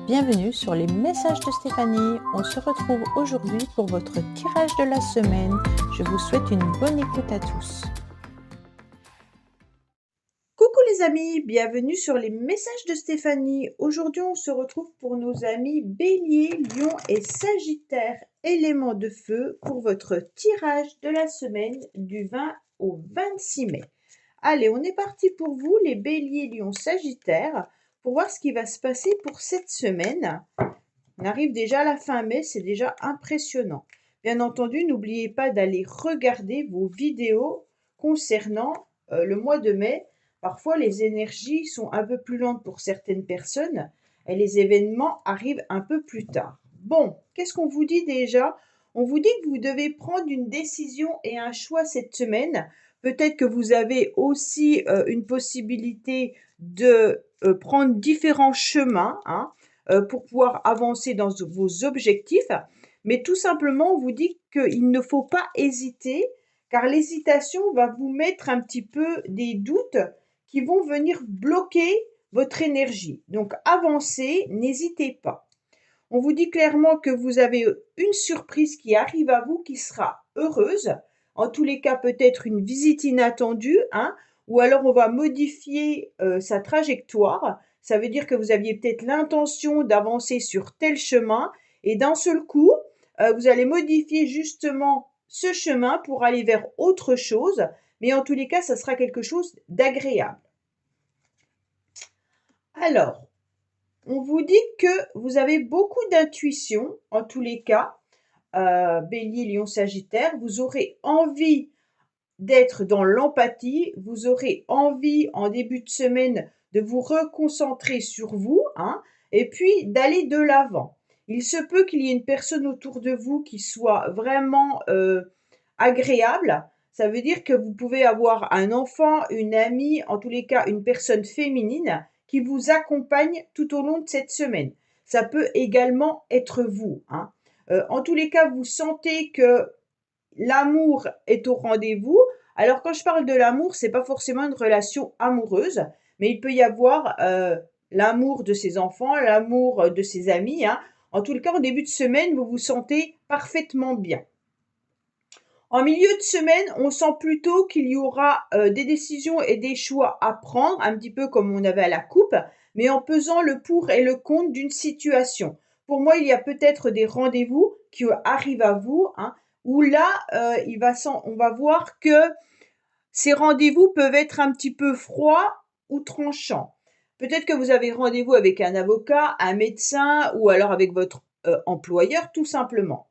Bienvenue sur les messages de Stéphanie. On se retrouve aujourd'hui pour votre tirage de la semaine. Je vous souhaite une bonne écoute à tous. Coucou les amis, bienvenue sur les messages de Stéphanie. Aujourd'hui, on se retrouve pour nos amis Bélier, Lion et Sagittaire, éléments de feu, pour votre tirage de la semaine du 20 au 26 mai. Allez, on est parti pour vous, les Béliers, Lion, Sagittaire, pour voir ce qui va se passer pour cette semaine. On arrive déjà à la fin mai, c'est déjà impressionnant. Bien entendu, n'oubliez pas d'aller regarder vos vidéos concernant le mois de mai. Parfois, les énergies sont un peu plus lentes pour certaines personnes et les événements arrivent un peu plus tard. Bon, qu'est-ce qu'on vous dit déjà? On vous dit que vous devez prendre une décision et un choix cette semaine. Peut-être que vous avez aussi une possibilité de prendre différents chemins, pour pouvoir avancer dans vos objectifs. Mais tout simplement, on vous dit qu'il ne faut pas hésiter, car l'hésitation va vous mettre un petit peu des doutes qui vont venir bloquer votre énergie. Donc avancez, n'hésitez pas. On vous dit clairement que vous avez une surprise qui arrive à vous qui sera heureuse. En tous les cas, peut-être une visite inattendue, ou alors on va modifier sa trajectoire. Ça veut dire que vous aviez peut-être l'intention d'avancer sur tel chemin et d'un seul coup, vous allez modifier justement ce chemin pour aller vers autre chose. Mais en tous les cas, ça sera quelque chose d'agréable. Alors, on vous dit que vous avez beaucoup d'intuition, en tous les cas, Bélier, Lion, Sagittaire. Vous aurez envie d'être dans l'empathie, vous aurez envie en début de semaine de vous reconcentrer sur vous, et puis d'aller de l'avant. Il se peut qu'il y ait une personne autour de vous qui soit vraiment agréable. Ça veut dire que vous pouvez avoir un enfant, une amie, en tous les cas une personne féminine qui vous accompagne tout au long de cette semaine. Ça peut également être vous. En tous les cas, vous sentez que l'amour est au rendez-vous. Alors quand je parle de l'amour, c'est pas forcément une relation amoureuse, mais il peut y avoir l'amour de ses enfants, l'amour de ses amis. En tout cas, au début de semaine, vous vous sentez parfaitement bien. En milieu de semaine, on sent plutôt qu'il y aura des décisions et des choix à prendre, un petit peu comme on avait à la coupe, mais en pesant le pour et le contre d'une situation. Pour moi, il y a peut-être des rendez-vous qui arrivent à vous, où là, on va voir que ces rendez-vous peuvent être un petit peu froids ou tranchants. Peut-être que vous avez rendez-vous avec un avocat, un médecin ou alors avec votre employeur, tout simplement.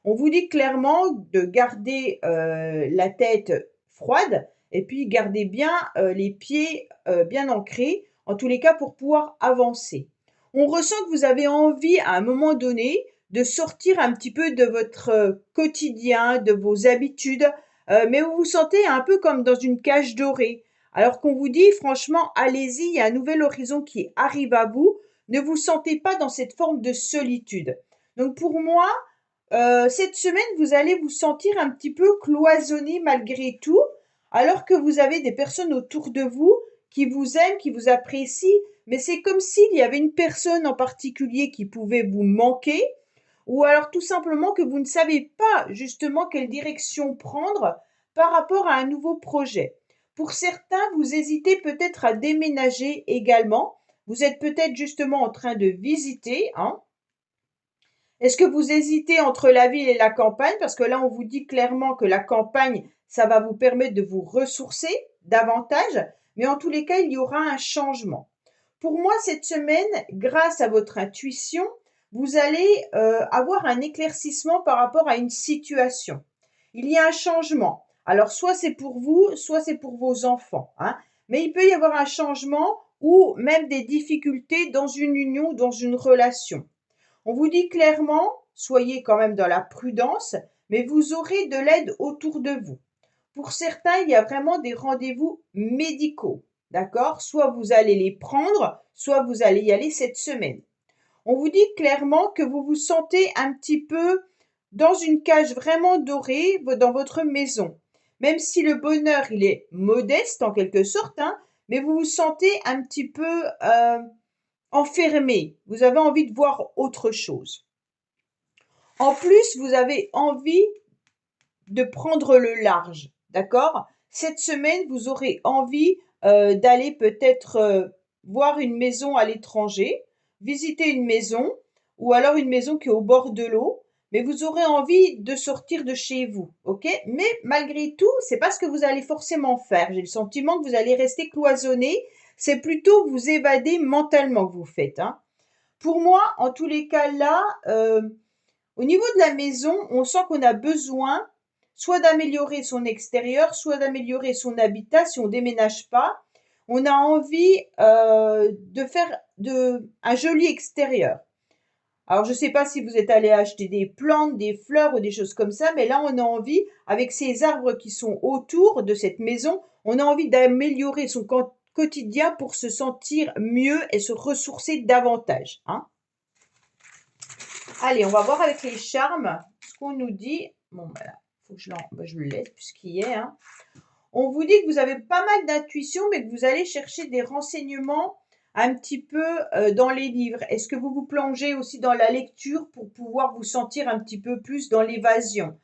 On vous dit clairement de garder la tête froide et puis garder bien les pieds bien ancrés, en tous les cas pour pouvoir avancer. On ressent que vous avez envie à un moment donné de sortir un petit peu de votre quotidien, de vos habitudes, mais vous vous sentez un peu comme dans une cage dorée. Alors qu'on vous dit franchement, allez-y, il y a un nouvel horizon qui arrive à vous. Ne vous sentez pas dans cette forme de solitude. Donc pour moi, cette semaine, vous allez vous sentir un petit peu cloisonné malgré tout, alors que vous avez des personnes autour de vous qui vous aiment, qui vous apprécient, mais c'est comme s'il y avait une personne en particulier qui pouvait vous manquer, ou alors tout simplement que vous ne savez pas justement quelle direction prendre par rapport à un nouveau projet. Pour certains, vous hésitez peut-être à déménager également. Vous êtes peut-être justement en train de visiter, Est-ce que vous hésitez entre la ville et la campagne? Parce que là, on vous dit clairement que la campagne, ça va vous permettre de vous ressourcer davantage, mais en tous les cas, il y aura un changement. Pour moi, cette semaine, grâce à votre intuition, vous allez avoir un éclaircissement par rapport à une situation. Il y a un changement. Alors, soit c'est pour vous, soit c'est pour vos enfants, mais il peut y avoir un changement ou même des difficultés dans une union, dans une relation. On vous dit clairement, soyez quand même dans la prudence, mais vous aurez de l'aide autour de vous. Pour certains, il y a vraiment des rendez-vous médicaux, d'accord? Soit vous allez les prendre, soit vous allez y aller cette semaine. On vous dit clairement que vous vous sentez un petit peu dans une cage vraiment dorée dans votre maison. Même si le bonheur, il est modeste en quelque sorte, mais vous vous sentez un petit peu enfermé, vous avez envie de voir autre chose. En plus, vous avez envie de prendre le large, d'accord? Cette semaine, vous aurez envie d'aller peut-être voir une maison à l'étranger, visiter une maison, ou alors une maison qui est au bord de l'eau, mais vous aurez envie de sortir de chez vous, ok? Mais malgré tout, c'est pas ce que vous allez forcément faire. J'ai le sentiment que vous allez rester cloisonné. C'est plutôt vous évader mentalement que vous faites, hein. Pour moi, en tous les cas là, au niveau de la maison, on sent qu'on a besoin soit d'améliorer son extérieur, soit d'améliorer son habitat si on déménage pas. On a envie de faire un joli extérieur. Alors, je ne sais pas si vous êtes allé acheter des plantes, des fleurs ou des choses comme ça, mais là, on a envie, avec ces arbres qui sont autour de cette maison, on a envie d'améliorer son quotidien pour se sentir mieux et se ressourcer davantage, hein. Allez, on va voir avec les charmes ce qu'on nous dit. Bon, ben là, faut que je le laisse puisqu'il y est, hein. On vous dit que vous avez pas mal d'intuition, mais que vous allez chercher des renseignements un petit peu dans les livres. Est-ce que vous vous plongez aussi dans la lecture pour pouvoir vous sentir un petit peu plus dans l'évasion?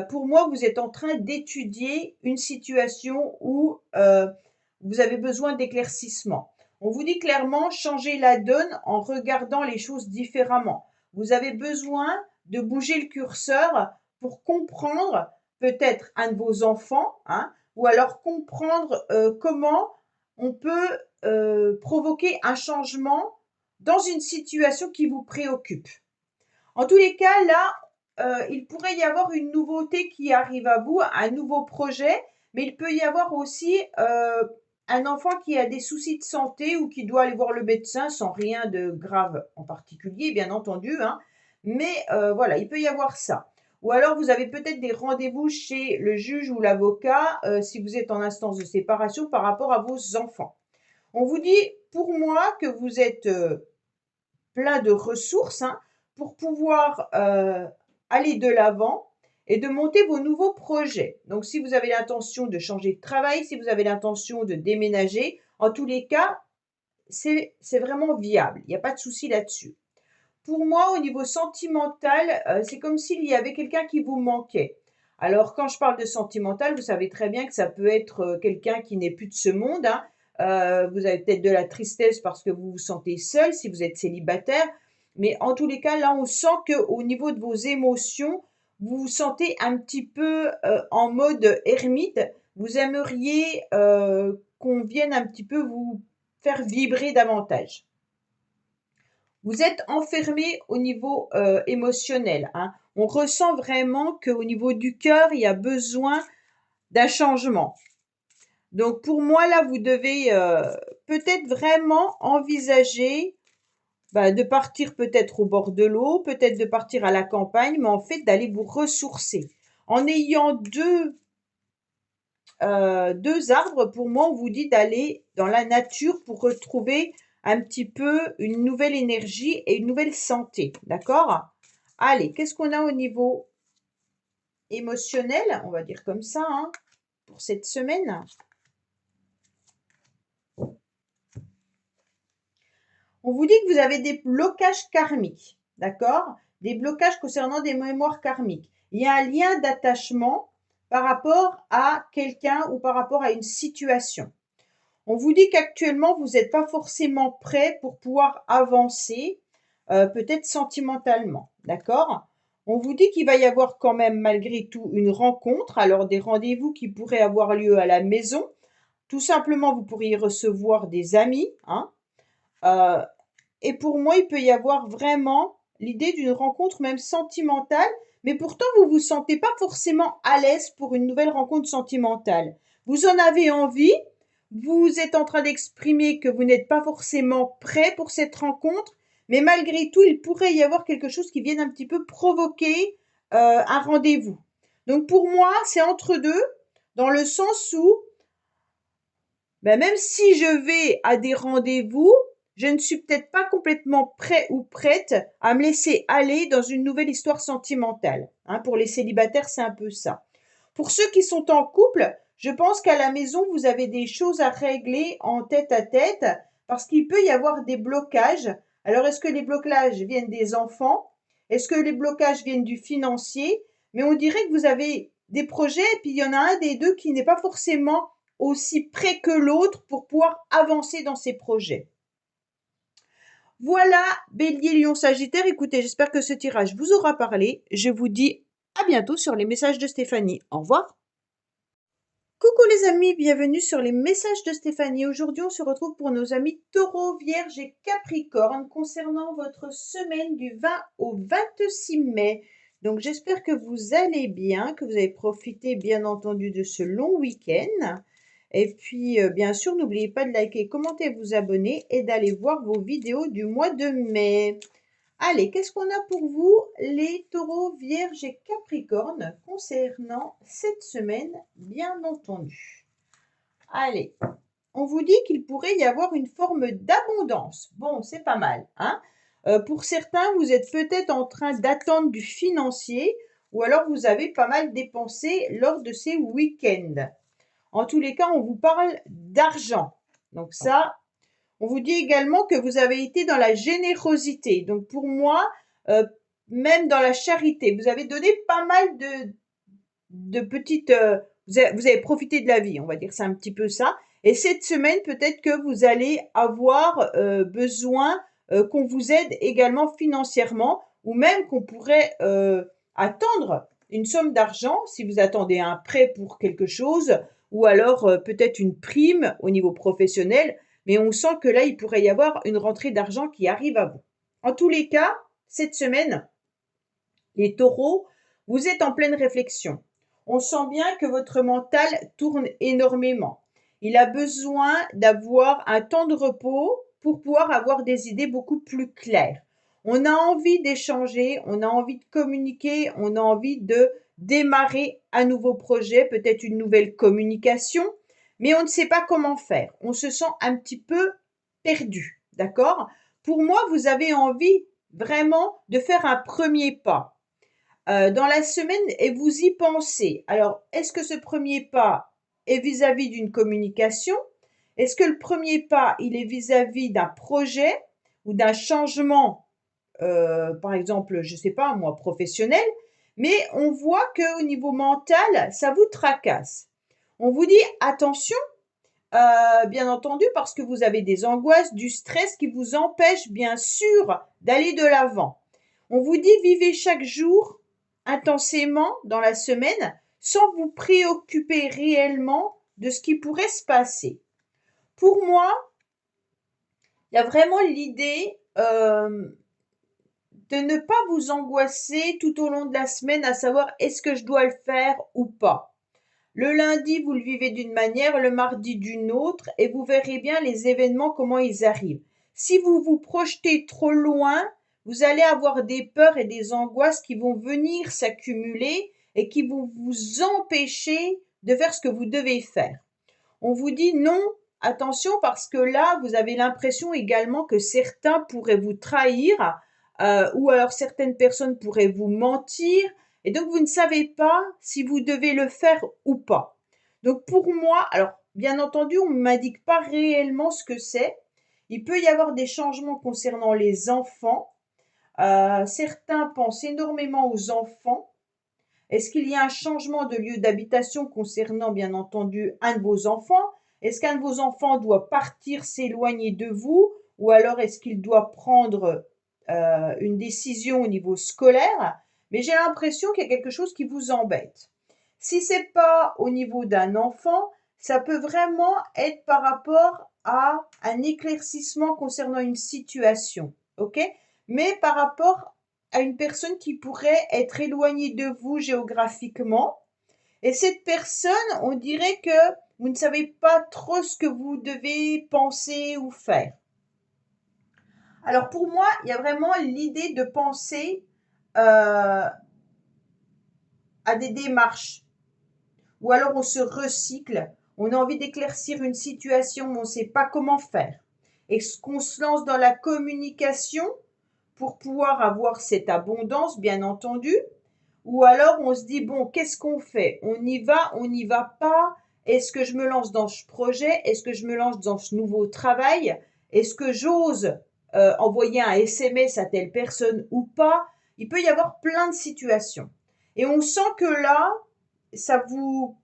Pour moi, vous êtes en train d'étudier une situation où vous avez besoin d'éclaircissement. On vous dit clairement, changez la donne en regardant les choses différemment. Vous avez besoin de bouger le curseur pour comprendre peut-être un de vos enfants, hein, ou alors comprendre comment on peut provoquer un changement dans une situation qui vous préoccupe. En tous les cas, là, il pourrait y avoir une nouveauté qui arrive à vous, un nouveau projet, mais il peut y avoir aussi un enfant qui a des soucis de santé ou qui doit aller voir le médecin sans rien de grave en particulier, bien entendu, hein. Mais voilà, il peut y avoir ça. Ou alors vous avez peut-être des rendez-vous chez le juge ou l'avocat si vous êtes en instance de séparation par rapport à vos enfants. On vous dit, pour moi, que vous êtes plein de ressources, hein, pour pouvoir aller de l'avant et de monter vos nouveaux projets. Donc, si vous avez l'intention de changer de travail, si vous avez l'intention de déménager, en tous les cas, c'est vraiment viable. Il n'y a pas de souci là-dessus. Pour moi, au niveau sentimental, c'est comme s'il y avait quelqu'un qui vous manquait. Alors, quand je parle de sentimental, vous savez très bien que ça peut être quelqu'un qui n'est plus de ce monde, hein. Vous avez peut-être de la tristesse parce que vous vous sentez seul si vous êtes célibataire. Mais en tous les cas, là, on sent qu'au niveau de vos émotions, vous vous sentez un petit peu en mode ermite. Vous aimeriez qu'on vienne un petit peu vous faire vibrer davantage. Vous êtes enfermé au niveau émotionnel, hein. On ressent vraiment qu'au niveau du cœur, il y a besoin d'un changement. Donc pour moi, là, vous devez peut-être vraiment envisager de partir peut-être au bord de l'eau, peut-être de partir à la campagne, mais en fait d'aller vous ressourcer. En ayant deux arbres, pour moi, on vous dit d'aller dans la nature pour retrouver un petit peu une nouvelle énergie et une nouvelle santé. D'accord? Allez, qu'est-ce qu'on a au niveau émotionnel? On va dire comme ça, hein, pour cette semaine. On vous dit que vous avez des blocages karmiques. D'accord? Des blocages concernant des mémoires karmiques. Il y a un lien d'attachement par rapport à quelqu'un ou par rapport à une situation. On vous dit qu'actuellement, vous n'êtes pas forcément prêt pour pouvoir avancer, peut-être sentimentalement, d'accord? On vous dit qu'il va y avoir quand même malgré tout une rencontre, alors des rendez-vous qui pourraient avoir lieu à la maison. Tout simplement, vous pourriez recevoir des amis, hein. Et pour moi, il peut y avoir vraiment l'idée d'une rencontre même sentimentale, mais pourtant, vous ne vous sentez pas forcément à l'aise pour une nouvelle rencontre sentimentale. Vous en avez envie, vous êtes en train d'exprimer que vous n'êtes pas forcément prêt pour cette rencontre, mais malgré tout, il pourrait y avoir quelque chose qui vienne un petit peu provoquer un rendez-vous. Donc pour moi, c'est entre deux, dans le sens où, même si je vais à des rendez-vous, je ne suis peut-être pas complètement prêt ou prête à me laisser aller dans une nouvelle histoire sentimentale, hein. Pour les célibataires, c'est un peu ça. Pour ceux qui sont en couple, je pense qu'à la maison, vous avez des choses à régler en tête à tête parce qu'il peut y avoir des blocages. Alors, est-ce que les blocages viennent des enfants? Est-ce que les blocages viennent du financier? Mais on dirait que vous avez des projets et puis il y en a un des deux qui n'est pas forcément aussi près que l'autre pour pouvoir avancer dans ces projets. Voilà, Bélier, Lion, Sagittaire. Écoutez, j'espère que ce tirage vous aura parlé. Je vous dis à bientôt sur les messages de Stéphanie. Au revoir. Coucou les amis, bienvenue sur les messages de Stéphanie. Aujourd'hui, on se retrouve pour nos amis Taureau, Vierge et Capricorne concernant votre semaine du 20 au 26 mai. Donc, j'espère que vous allez bien, que vous avez profité bien entendu de ce long week-end. Et puis, bien sûr, n'oubliez pas de liker, commenter, vous abonner et d'aller voir vos vidéos du mois de mai. Allez, qu'est-ce qu'on a pour vous, les taureaux, vierges et capricornes, concernant cette semaine, bien entendu. Allez, on vous dit qu'il pourrait y avoir une forme d'abondance. Bon, c'est pas mal, hein? Pour certains, vous êtes peut-être en train d'attendre du financier ou alors vous avez pas mal dépensé lors de ces week-ends. En tous les cas, on vous parle d'argent. Donc ça, on vous dit également que vous avez été dans la générosité. Donc pour moi, même dans la charité, vous avez donné pas mal de petites... vous avez profité de la vie, on va dire, c'est un petit peu ça. Et cette semaine, peut-être que vous allez avoir besoin qu'on vous aide également financièrement ou même qu'on pourrait attendre une somme d'argent si vous attendez un prêt pour quelque chose ou alors peut-être une prime au niveau professionnel. Mais on sent que là, il pourrait y avoir une rentrée d'argent qui arrive à vous. En tous les cas, cette semaine, les taureaux, vous êtes en pleine réflexion. On sent bien que votre mental tourne énormément. Il a besoin d'avoir un temps de repos pour pouvoir avoir des idées beaucoup plus claires. On a envie d'échanger, on a envie de communiquer, on a envie de démarrer un nouveau projet, peut-être une nouvelle communication, mais on ne sait pas comment faire. On se sent un petit peu perdu, d'accord? Pour moi, vous avez envie vraiment de faire un premier pas dans la semaine et vous y pensez. Alors, est-ce que ce premier pas est vis-à-vis d'une communication? Est-ce que le premier pas, il est vis-à-vis d'un projet ou d'un changement, par exemple, je ne sais pas, moi, professionnel? Mais on voit qu'au niveau mental, ça vous tracasse. On vous dit attention, bien entendu, parce que vous avez des angoisses, du stress qui vous empêche bien sûr d'aller de l'avant. On vous dit vivez chaque jour intensément dans la semaine sans vous préoccuper réellement de ce qui pourrait se passer. Pour moi, il y a vraiment l'idée de ne pas vous angoisser tout au long de la semaine, à savoir est-ce que je dois le faire ou pas. Le lundi, vous le vivez d'une manière, le mardi d'une autre, et vous verrez bien les événements, comment ils arrivent. Si vous vous projetez trop loin, vous allez avoir des peurs et des angoisses qui vont venir s'accumuler et qui vont vous empêcher de faire ce que vous devez faire. On vous dit non, attention, parce que là, vous avez l'impression également que certains pourraient vous trahir ou alors certaines personnes pourraient vous mentir et donc vous ne savez pas si vous devez le faire ou pas. Donc pour moi, alors bien entendu, on ne m'indique pas réellement ce que c'est. Il peut y avoir des changements concernant les enfants. Certains pensent énormément aux enfants. Est-ce qu'il y a un changement de lieu d'habitation concernant bien entendu un de vos enfants? Est-ce qu'un de vos enfants doit partir, s'éloigner de vous? Ou alors est-ce qu'il doit prendre une décision au niveau scolaire? Mais j'ai l'impression qu'il y a quelque chose qui vous embête. Si c'est pas au niveau d'un enfant, ça peut vraiment être par rapport à un éclaircissement concernant une situation, ok? Mais par rapport à une personne qui pourrait être éloignée de vous géographiquement. Et cette personne, on dirait que vous ne savez pas trop ce que vous devez penser ou faire. Alors pour moi, il y a vraiment l'idée de penser à des démarches. Ou alors on se recycle, on a envie d'éclaircir une situation, mais on ne sait pas comment faire. Est-ce qu'on se lance dans la communication pour pouvoir avoir cette abondance, bien entendu? Ou alors on se dit, bon, qu'est-ce qu'on fait? On y n'y va pas? Est-ce que je me lance dans ce projet? Est-ce que je me lance dans ce nouveau travail? Est-ce que j'ose envoyer un SMS à telle personne ou pas? Il peut y avoir plein de situations. Et on sent que là, ça vous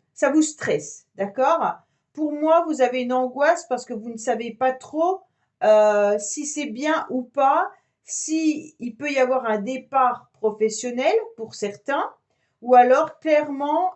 stresse, d'accord? Pour moi, vous avez une angoisse parce que vous ne savez pas trop si c'est bien ou pas, si il peut y avoir un départ professionnel pour certains, ou alors clairement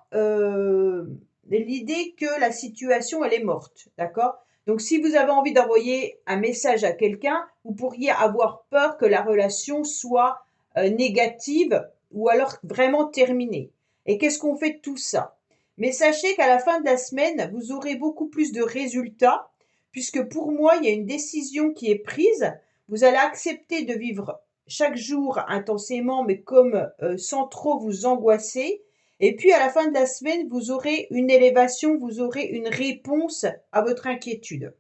l'idée que la situation elle est morte, d'accord? Donc si vous avez envie d'envoyer un message à quelqu'un, vous pourriez avoir peur que la relation soit négative ou alors vraiment terminée. Et qu'est-ce qu'on fait de tout ça? Mais sachez qu'à la fin de la semaine, vous aurez beaucoup plus de résultats, puisque pour moi, il y a une décision qui est prise. Vous allez accepter de vivre chaque jour intensément, mais comme sans trop vous angoisser. Et puis à la fin de la semaine, vous aurez une élévation, vous aurez une réponse à votre inquiétude.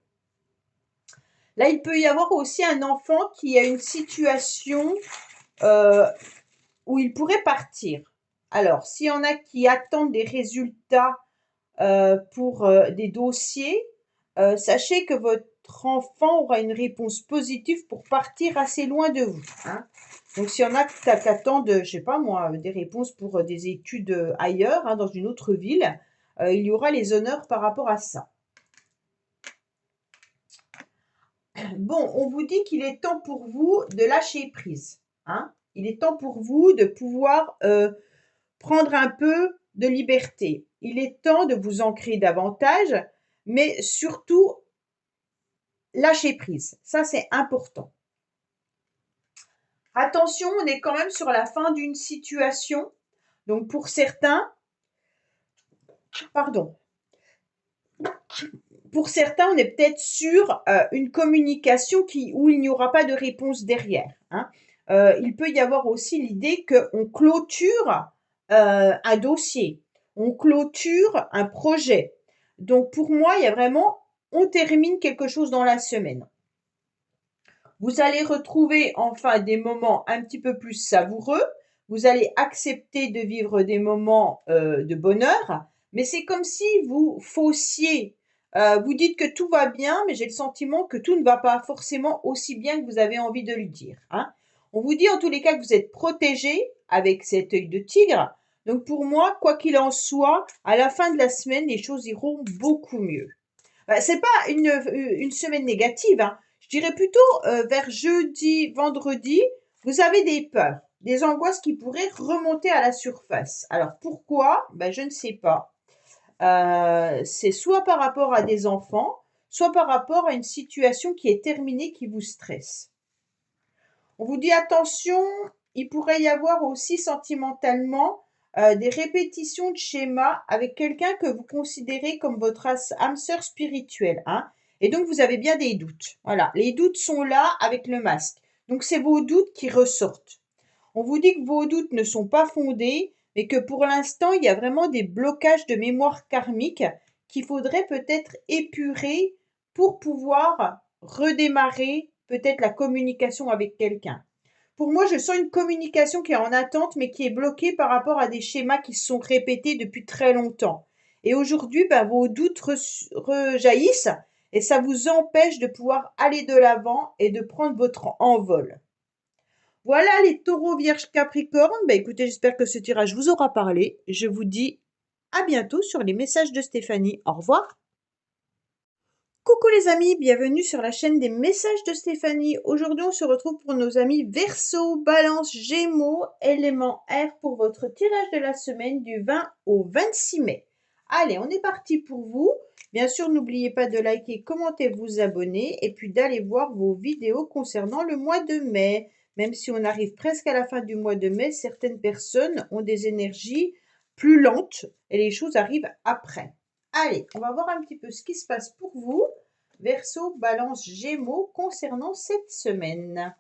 Là, il peut y avoir aussi un enfant qui a une situation euh, où il pourrait partir. Alors, s'il y en a qui attendent des résultats pour des dossiers, sachez que votre enfant aura une réponse positive pour partir assez loin de vous. Hein. Donc, s'il y en a qui attendent, je sais pas moi, des réponses pour des études ailleurs, hein, dans une autre ville, il y aura les honneurs par rapport à ça. Bon, on vous dit qu'il est temps pour vous de lâcher prise. Hein. Il est temps pour vous de pouvoir prendre un peu de liberté. Il est temps de vous ancrer davantage, mais surtout lâcher prise. Ça, c'est important. Attention, on est quand même sur la fin d'une situation. Donc, pour certains, on est peut-être sur une communication où il n'y aura pas de réponse derrière. Hein. Il peut y avoir aussi l'idée qu'on clôture un dossier, on clôture un projet. Donc, pour moi, il y a vraiment, on termine quelque chose dans la semaine. Vous allez retrouver enfin des moments un petit peu plus savoureux. Vous allez accepter de vivre des moments de bonheur, mais c'est comme si vous faussiez. Vous dites que tout va bien, mais j'ai le sentiment que tout ne va pas forcément aussi bien que vous avez envie de le dire. Hein. On vous dit en tous les cas que vous êtes protégé avec cet œil de tigre. Donc pour moi, quoi qu'il en soit, à la fin de la semaine, les choses iront beaucoup mieux. C'est pas une semaine négative, hein. Je dirais plutôt vers jeudi, vendredi, vous avez des peurs, des angoisses qui pourraient remonter à la surface. Alors pourquoi? Je ne sais pas. C'est soit par rapport à des enfants, soit par rapport à une situation qui est terminée qui vous stresse. On vous dit attention, il pourrait y avoir aussi sentimentalement des répétitions de schémas avec quelqu'un que vous considérez comme votre âme sœur spirituelle. Hein. Et donc, vous avez bien des doutes. Voilà, les doutes sont là avec le masque. Donc, c'est vos doutes qui ressortent. On vous dit que vos doutes ne sont pas fondés, mais que pour l'instant, il y a vraiment des blocages de mémoire karmique qu'il faudrait peut-être épurer pour pouvoir redémarrer peut-être la communication avec quelqu'un. Pour moi, je sens une communication qui est en attente, mais qui est bloquée par rapport à des schémas qui se sont répétés depuis très longtemps. Et aujourd'hui, vos doutes rejaillissent et ça vous empêche de pouvoir aller de l'avant et de prendre votre envol. Voilà les taureaux, vierges, capricornes. Écoutez, j'espère que ce tirage vous aura parlé. Je vous dis à bientôt sur les messages de Stéphanie. Au revoir. Coucou les amis, bienvenue sur la chaîne des messages de Stéphanie. Aujourd'hui, on se retrouve pour nos amis Verseau, Balance, Gémeaux, élément R pour votre tirage de la semaine du 20 au 26 mai. Allez, on est parti pour vous. Bien sûr, n'oubliez pas de liker, commenter, vous abonner et puis d'aller voir vos vidéos concernant le mois de mai. Même si on arrive presque à la fin du mois de mai, certaines personnes ont des énergies plus lentes et les choses arrivent après. Allez, on va voir un petit peu ce qui se passe pour vous, Verseau, Balance, Gémeaux, concernant cette semaine.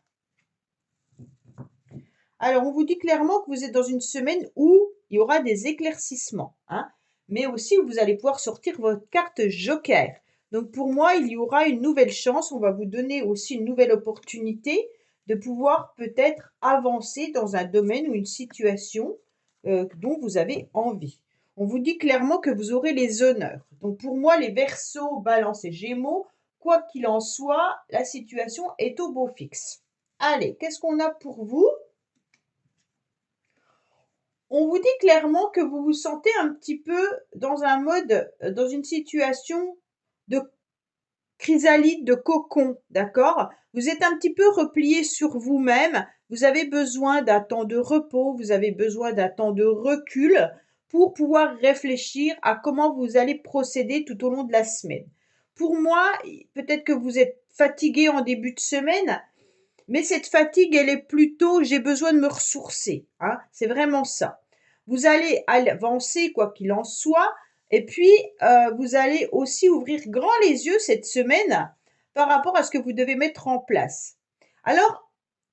Alors, on vous dit clairement que vous êtes dans une semaine où il y aura des éclaircissements, hein, mais aussi où vous allez pouvoir sortir votre carte Joker. Donc, pour moi, il y aura une nouvelle chance. On va vous donner aussi une nouvelle opportunité de pouvoir peut-être avancer dans un domaine ou une situation dont vous avez envie. On vous dit clairement que vous aurez les honneurs. Donc pour moi, les Verseaux, Balance et Gémeaux, quoi qu'il en soit, la situation est au beau fixe. Allez, qu'est-ce qu'on a pour vous? On vous dit clairement que vous vous sentez un petit peu dans un mode, dans une situation de chrysalide, de cocon, d'accord? Vous êtes un petit peu replié sur vous-même, vous avez besoin d'un temps de repos, vous avez besoin d'un temps de recul pour pouvoir réfléchir à comment vous allez procéder tout au long de la semaine. Pour moi, peut-être que vous êtes fatigué en début de semaine, mais cette fatigue, elle est plutôt j'ai besoin de me ressourcer, hein, c'est vraiment ça. Vous allez avancer quoi qu'il en soit, et puis vous allez aussi ouvrir grand les yeux cette semaine par rapport à ce que vous devez mettre en place. Alors,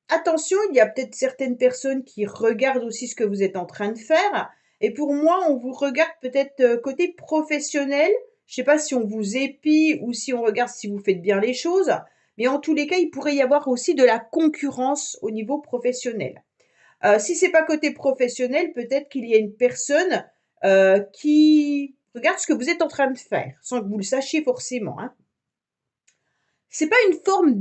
attention, il y a peut-être certaines personnes qui regardent aussi ce que vous êtes en train de faire, et pour moi, on vous regarde peut-être côté professionnel. Je ne sais pas si on vous épie ou si on regarde si vous faites bien les choses, mais en tous les cas, il pourrait y avoir aussi de la concurrence au niveau professionnel. Si c'est pas côté professionnel, peut-être qu'il y a une personne qui regarde ce que vous êtes en train de faire, sans que vous le sachiez forcément, hein. C'est pas une forme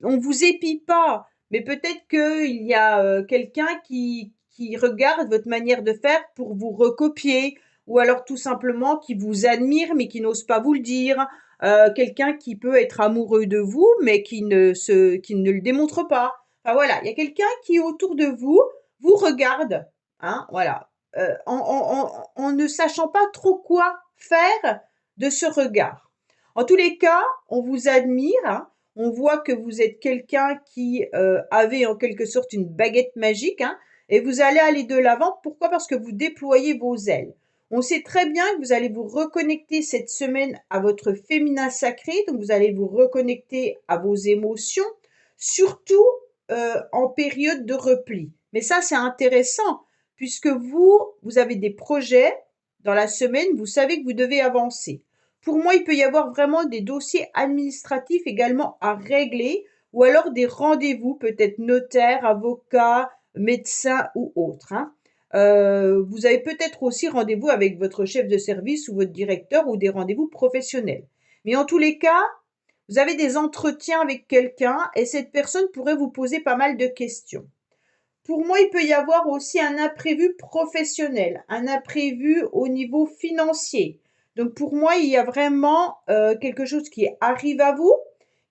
on vous épie pas, mais peut-être qu'il y a quelqu'un qui regarde votre manière de faire pour vous recopier, ou alors tout simplement qui vous admire mais qui n'ose pas vous le dire. Quelqu'un qui peut être amoureux de vous mais qui ne le démontre pas. Enfin voilà, il y a quelqu'un qui autour de vous vous regarde, hein, voilà, en ne sachant pas trop quoi faire de ce regard. En tous les cas, on vous admire, hein. On voit que vous êtes quelqu'un qui avait en quelque sorte une baguette magique, hein, et vous allez aller de l'avant. Pourquoi? Parce que vous déployez vos ailes. On sait très bien que vous allez vous reconnecter cette semaine à votre féminin sacré, donc vous allez vous reconnecter à vos émotions, surtout en période de repli. Mais ça, c'est intéressant, puisque vous avez des projets dans la semaine, vous savez que vous devez avancer. Pour moi, il peut y avoir vraiment des dossiers administratifs également à régler, ou alors des rendez-vous, peut-être notaire, avocat, médecin ou autre, hein. Vous avez peut-être aussi rendez-vous avec votre chef de service ou votre directeur, ou des rendez-vous professionnels. Mais en tous les cas, vous avez des entretiens avec quelqu'un et cette personne pourrait vous poser pas mal de questions. Pour moi, il peut y avoir aussi un imprévu professionnel, un imprévu au niveau financier. Donc pour moi, il y a vraiment quelque chose qui arrive à vous,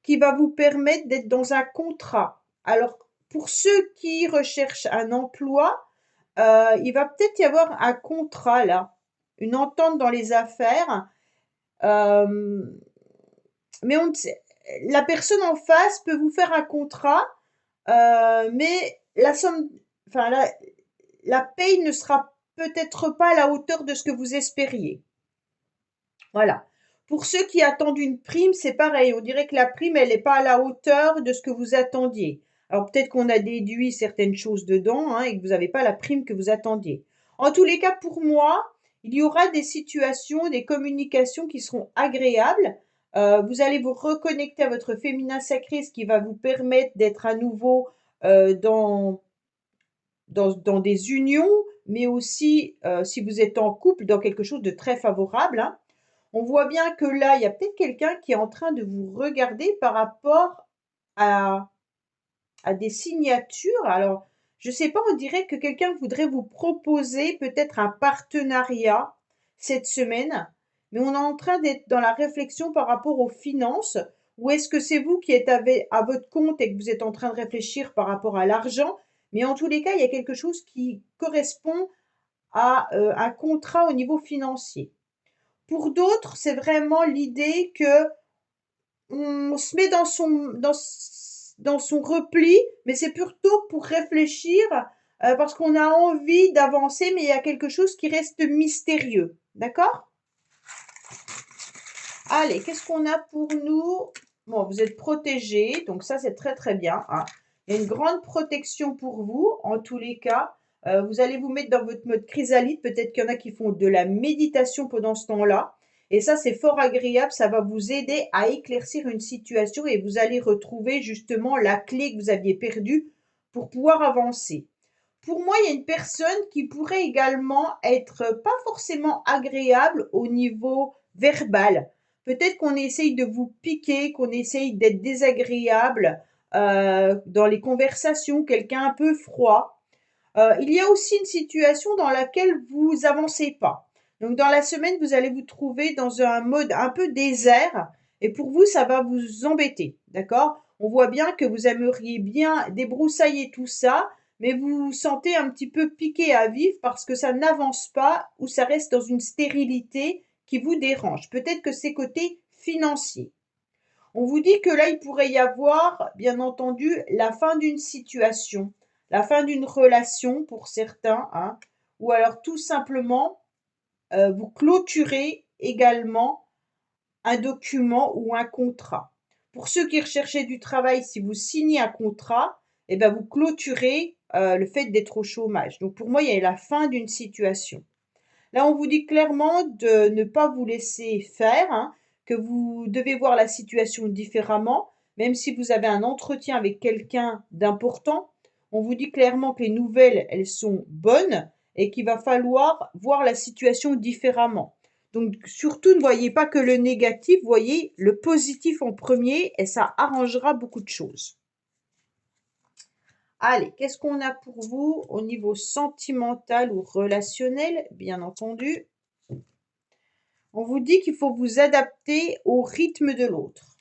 qui va vous permettre d'être dans un contrat. Alors pour ceux qui recherchent un emploi, il va peut-être y avoir un contrat là, une entente dans les affaires. Euh, mais la personne en face peut vous faire un contrat, mais la somme, enfin la paye ne sera peut-être pas à la hauteur de ce que vous espériez. Voilà. Pour ceux qui attendent une prime, c'est pareil. On dirait que la prime, elle n'est pas à la hauteur de ce que vous attendiez. Alors peut-être qu'on a déduit certaines choses dedans, hein, et que vous n'avez pas la prime que vous attendiez. En tous les cas, pour moi, il y aura des situations, des communications qui seront agréables. Vous allez vous reconnecter à votre féminin sacré, ce qui va vous permettre d'être à nouveau dans des unions, mais aussi, si vous êtes en couple, dans quelque chose de très favorable, hein. On voit bien que là, il y a peut-être quelqu'un qui est en train de vous regarder par rapport à, à des signatures. Alors, je ne sais pas, on dirait que quelqu'un voudrait vous proposer peut-être un partenariat cette semaine, mais on est en train d'être dans la réflexion par rapport aux finances. Ou est-ce que c'est vous qui êtes à votre compte et que vous êtes en train de réfléchir par rapport à l'argent? Mais en tous les cas, il y a quelque chose qui correspond à un contrat au niveau financier. Pour d'autres, c'est vraiment l'idée que on se met dans son repli, mais c'est plutôt pour réfléchir, parce qu'on a envie d'avancer, mais il y a quelque chose qui reste mystérieux. D'accord? Allez, qu'est-ce qu'on a pour nous? Bon, vous êtes protégés, donc ça c'est très très bien, hein. Il y a une grande protection pour vous, en tous les cas. Vous allez vous mettre dans votre mode chrysalide. Peut-être qu'il y en a qui font de la méditation pendant ce temps-là. Et ça, c'est fort agréable. Ça va vous aider à éclaircir une situation et vous allez retrouver justement la clé que vous aviez perdue pour pouvoir avancer. Pour moi, il y a une personne qui pourrait également être pas forcément agréable au niveau verbal. Peut-être qu'on essaye de vous piquer, qu'on essaye d'être désagréable dans les conversations, quelqu'un un peu froid. Il y a aussi une situation dans laquelle vous avancez pas. Donc dans la semaine, vous allez vous trouver dans un mode un peu désert et pour vous, ça va vous embêter, d'accord? On voit bien que vous aimeriez bien débroussailler tout ça, mais vous vous sentez un petit peu piqué à vif parce que ça n'avance pas ou ça reste dans une stérilité qui vous dérange. Peut-être que c'est côté financier. On vous dit que là, il pourrait y avoir, bien entendu, la fin d'une situation, la fin d'une relation pour certains, hein, ou alors tout simplement, vous clôturez également un document ou un contrat. Pour ceux qui recherchaient du travail, si vous signez un contrat, eh ben vous clôturez le fait d'être au chômage. Donc pour moi, il y a la fin d'une situation. Là, on vous dit clairement de ne pas vous laisser faire, hein, que vous devez voir la situation différemment, même si vous avez un entretien avec quelqu'un d'important. On vous dit clairement que les nouvelles, elles sont bonnes et qu'il va falloir voir la situation différemment. Donc, surtout, ne voyez pas que le négatif, voyez le positif en premier et ça arrangera beaucoup de choses. Allez, qu'est-ce qu'on a pour vous au niveau sentimental ou relationnel, bien entendu? On vous dit qu'il faut vous adapter au rythme de l'autre.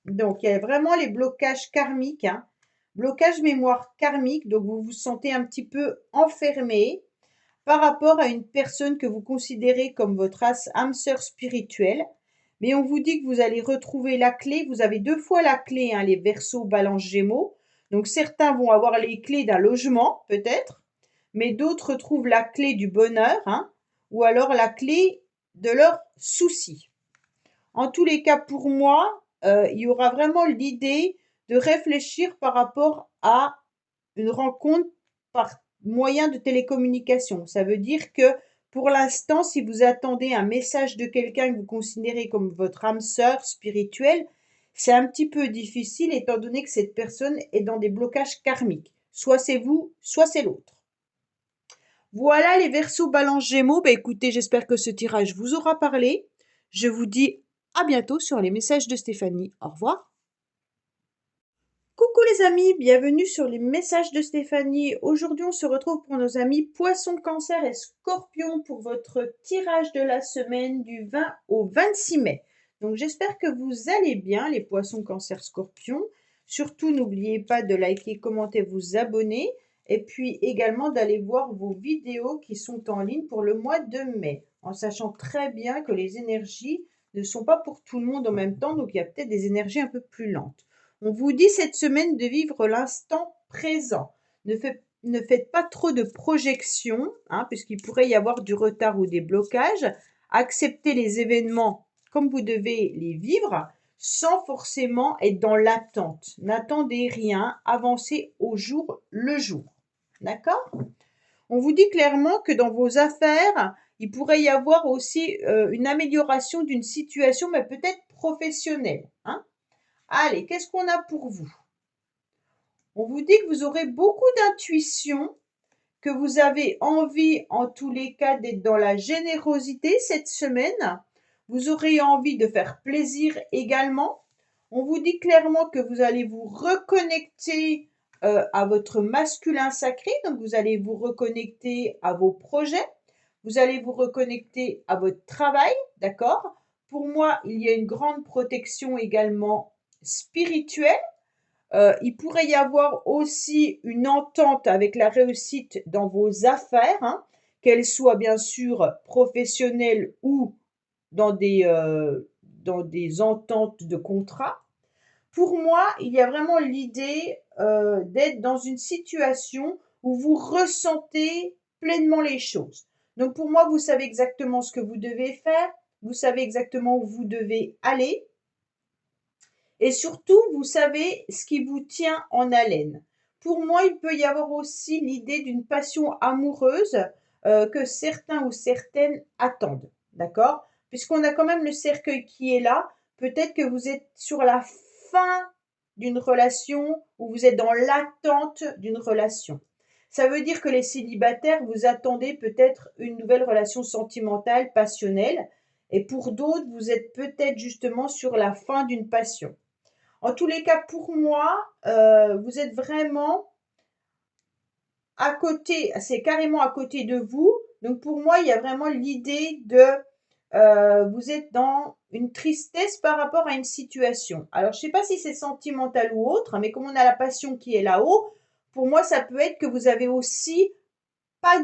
Donc, il y a vraiment les blocages karmiques, hein. Blocage mémoire karmique, donc vous vous sentez un petit peu enfermé par rapport à une personne que vous considérez comme votre âme sœur spirituelle. Mais on vous dit que vous allez retrouver la clé. Vous avez 2 fois la clé, hein, les Verseaux, Balance, Gémeaux. Donc, certains vont avoir les clés d'un logement, peut-être, mais d'autres trouvent la clé du bonheur, hein, ou alors la clé de leurs soucis. En tous les cas, pour moi, il y aura vraiment l'idée de réfléchir par rapport à une rencontre par moyen de télécommunication. Ça veut dire que pour l'instant, si vous attendez un message de quelqu'un que vous considérez comme votre âme sœur spirituelle, c'est un petit peu difficile étant donné que cette personne est dans des blocages karmiques. Soit c'est vous, soit c'est l'autre. Voilà les Verseaux, Balance, Gémeaux. Écoutez, j'espère que ce tirage vous aura parlé. Je vous dis à bientôt sur les messages de Stéphanie. Au revoir. Coucou les amis, bienvenue sur les messages de Stéphanie. Aujourd'hui, on se retrouve pour nos amis Poissons, Cancer et Scorpion pour votre tirage de la semaine du 20 au 26 mai. Donc j'espère que vous allez bien les Poissons, Cancer, Scorpion. Surtout, n'oubliez pas de liker, commenter, vous abonner et puis également d'aller voir vos vidéos qui sont en ligne pour le mois de mai, en sachant très bien que les énergies ne sont pas pour tout le monde en même temps, donc il y a peut-être des énergies un peu plus lentes. On vous dit cette semaine de vivre l'instant présent. Ne faites pas trop de projections, hein, puisqu'il pourrait y avoir du retard ou des blocages. Acceptez les événements comme vous devez les vivre, sans forcément être dans l'attente. N'attendez rien, avancez au jour le jour. D'accord? On vous dit clairement que dans vos affaires, il pourrait y avoir aussi une amélioration d'une situation, mais peut-être professionnelle, hein. Allez, qu'est-ce qu'on a pour vous? On vous dit que vous aurez beaucoup d'intuition, que vous avez envie, en tous les cas, d'être dans la générosité cette semaine. Vous aurez envie de faire plaisir également. On vous dit clairement que vous allez vous reconnecter à votre masculin sacré. Donc, vous allez vous reconnecter à vos projets. Vous allez vous reconnecter à votre travail, d'accord? Pour moi, il y a une grande protection également spirituelle. Il pourrait y avoir aussi une entente avec la réussite dans vos affaires, hein, qu'elles soient bien sûr professionnelles ou dans des ententes de contrat. Pour moi, il y a vraiment l'idée d'être dans une situation où vous ressentez pleinement les choses. Donc pour moi, vous savez exactement ce que vous devez faire, vous savez exactement où vous devez aller. Et surtout, vous savez ce qui vous tient en haleine. Pour moi, il peut y avoir aussi l'idée d'une passion amoureuse que certains ou certaines attendent. D'accord? Puisqu'on a quand même le cercueil qui est là, peut-être que vous êtes sur la fin d'une relation ou vous êtes dans l'attente d'une relation. Ça veut dire que les célibataires, vous attendez peut-être une nouvelle relation sentimentale, passionnelle. et pour d'autres, vous êtes peut-être justement sur la fin d'une passion. En tous les cas, pour moi, vous êtes vraiment à côté, c'est carrément à côté de vous. Donc pour moi, il y a vraiment l'idée de vous êtes dans une tristesse par rapport à une situation. Alors, je ne sais pas si c'est sentimental ou autre, mais comme on a la passion qui est là-haut, pour moi, ça peut être que vous avez aussi pas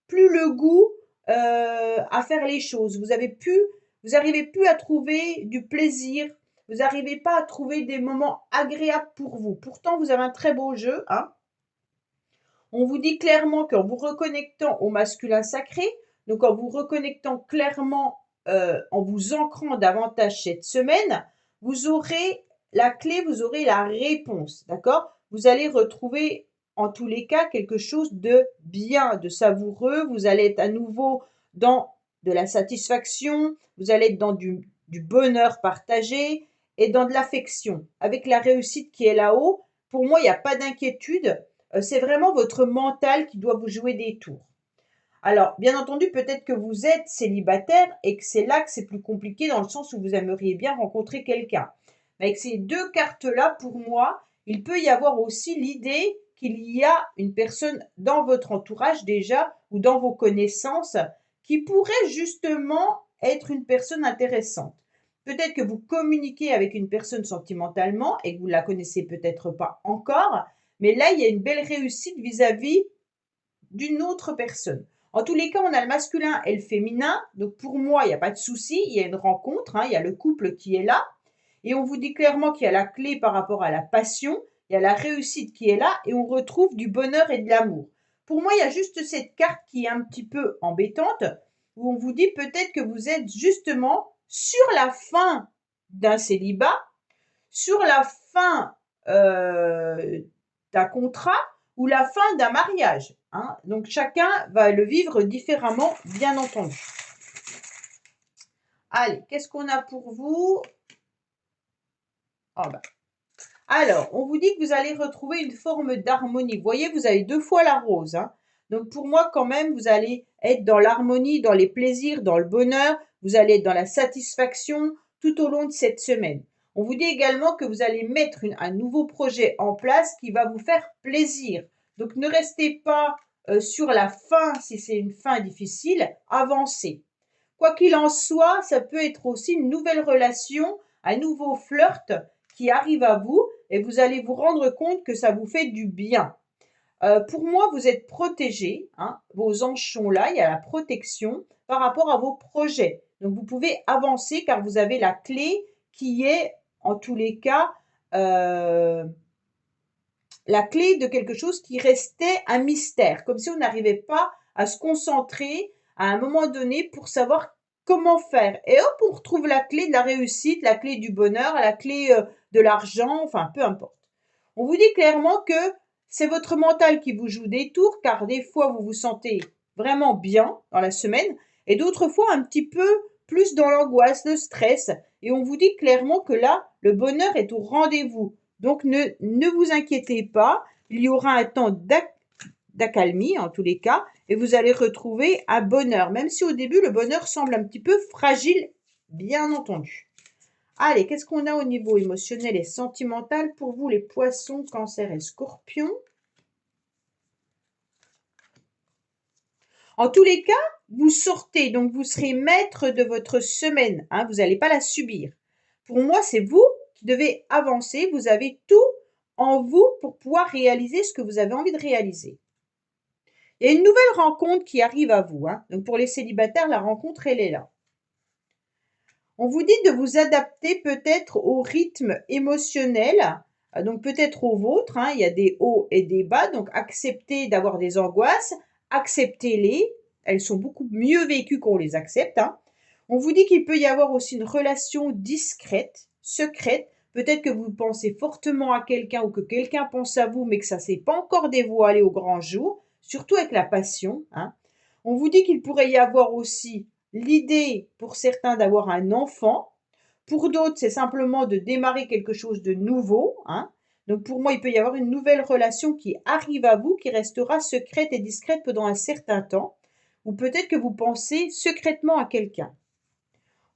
plus le goût à faire les choses. Vous n'arrivez plus à trouver du plaisir. Vous n'arrivez pas à trouver des moments agréables pour vous. Pourtant, vous avez un très beau jeu, hein. On vous dit clairement qu'en vous reconnectant au masculin sacré, donc en vous reconnectant clairement, en vous ancrant davantage cette semaine, vous aurez la clé, vous aurez la réponse, d'accord? Vous allez retrouver en tous les cas quelque chose de bien, de savoureux. Vous allez être à nouveau dans de la satisfaction, vous allez être dans du bonheur partagé et dans de l'affection. Avec la réussite qui est là-haut, pour moi, il n'y a pas d'inquiétude. C'est vraiment votre mental qui doit vous jouer des tours. Alors, bien entendu, peut-être que vous êtes célibataire et que c'est là que c'est plus compliqué dans le sens où vous aimeriez bien rencontrer quelqu'un. Mais avec ces deux cartes-là, pour moi, il peut y avoir aussi l'idée qu'il y a une personne dans votre entourage déjà ou dans vos connaissances qui pourrait justement être une personne intéressante. Peut-être que vous communiquez avec une personne sentimentalement et que vous ne la connaissez peut-être pas encore, mais là, il y a une belle réussite vis-à-vis d'une autre personne. En tous les cas, on a le masculin et le féminin. Donc pour moi, il n'y a pas de souci. Il y a une rencontre, hein, il y a le couple qui est là. Et on vous dit clairement qu'il y a la clé par rapport à la passion. Il y a la réussite qui est là et on retrouve du bonheur et de l'amour. Pour moi, il y a juste cette carte qui est un petit peu embêtante où on vous dit peut-être que vous êtes justement sur la fin d'un célibat, sur la fin d'un contrat ou la fin d'un mariage, hein. Donc chacun va le vivre différemment, bien entendu. Allez, qu'est-ce qu'on a pour vous? Oh ben. Alors, on vous dit que vous allez retrouver une forme d'harmonie. Vous voyez, vous avez deux fois la rose, hein. Donc pour moi, quand même, vous allez être dans l'harmonie, dans les plaisirs, dans le bonheur. Vous allez être dans la satisfaction tout au long de cette semaine. On vous dit également que vous allez mettre un nouveau projet en place qui va vous faire plaisir. Donc ne restez pas sur la fin si c'est une fin difficile, avancez. Quoi qu'il en soit, ça peut être aussi une nouvelle relation, un nouveau flirt qui arrive à vous et vous allez vous rendre compte que ça vous fait du bien. Pour moi, vous êtes protégé, hein, vos anges sont là, il y a la protection par rapport à vos projets. Donc vous pouvez avancer car vous avez la clé qui est en tous les cas la clé de quelque chose qui restait un mystère, comme si on n'arrivait pas à se concentrer à un moment donné pour savoir comment faire. Et hop, on retrouve la clé de la réussite, la clé du bonheur, la clé de l'argent, enfin peu importe. On vous dit clairement que c'est votre mental qui vous joue des tours, car des fois vous vous sentez vraiment bien dans la semaine, et d'autres fois un petit peu plus dans l'angoisse, le stress. Et on vous dit clairement que là, le bonheur est au rendez-vous. Donc ne vous inquiétez pas, il y aura un temps d'accalmie en tous les cas, et vous allez retrouver un bonheur, même si au début le bonheur semble un petit peu fragile, bien entendu. Allez, qu'est-ce qu'on a au niveau émotionnel et sentimental pour vous les poissons, cancer et scorpions? En tous les cas, vous sortez, donc vous serez maître de votre semaine, hein, vous n'allez pas la subir. Pour moi, c'est vous qui devez avancer, vous avez tout en vous pour pouvoir réaliser ce que vous avez envie de réaliser. Il y a une nouvelle rencontre qui arrive à vous, hein. Donc pour les célibataires, la rencontre, elle est là. On vous dit de vous adapter peut-être au rythme émotionnel, donc peut-être au vôtre, hein, il y a des hauts et des bas, donc acceptez d'avoir des angoisses, acceptez-les, elles sont beaucoup mieux vécues qu'on les accepte, hein. On vous dit qu'il peut y avoir aussi une relation discrète, secrète, peut-être que vous pensez fortement à quelqu'un ou que quelqu'un pense à vous, mais que ça ne s'est pas encore dévoilé au grand jour, surtout avec la passion, hein. On vous dit qu'il pourrait y avoir aussi l'idée pour certains d'avoir un enfant, pour d'autres c'est simplement de démarrer quelque chose de nouveau, hein. Donc pour moi il peut y avoir une nouvelle relation qui arrive à vous, qui restera secrète et discrète pendant un certain temps, ou peut-être que vous pensez secrètement à quelqu'un.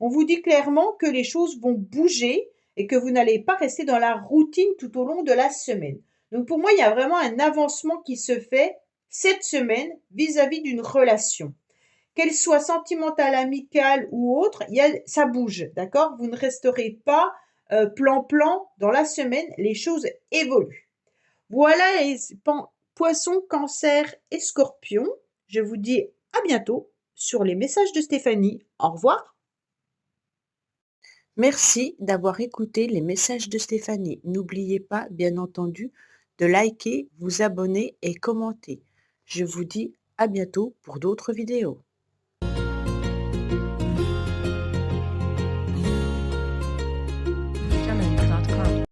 On vous dit clairement que les choses vont bouger et que vous n'allez pas rester dans la routine tout au long de la semaine. Donc pour moi, il y a vraiment un avancement qui se fait cette semaine vis-à-vis d'une relation. Qu'elle soit sentimentale, amicale ou autre, ça bouge, d'accord? Vous ne resterez pas plan-plan dans la semaine, les choses évoluent. Voilà les poissons, cancer et scorpions. Je vous dis à bientôt sur les messages de Stéphanie. Au revoir. Merci d'avoir écouté les messages de Stéphanie. N'oubliez pas, bien entendu, de liker, vous abonner et commenter. Je vous dis à bientôt pour d'autres vidéos.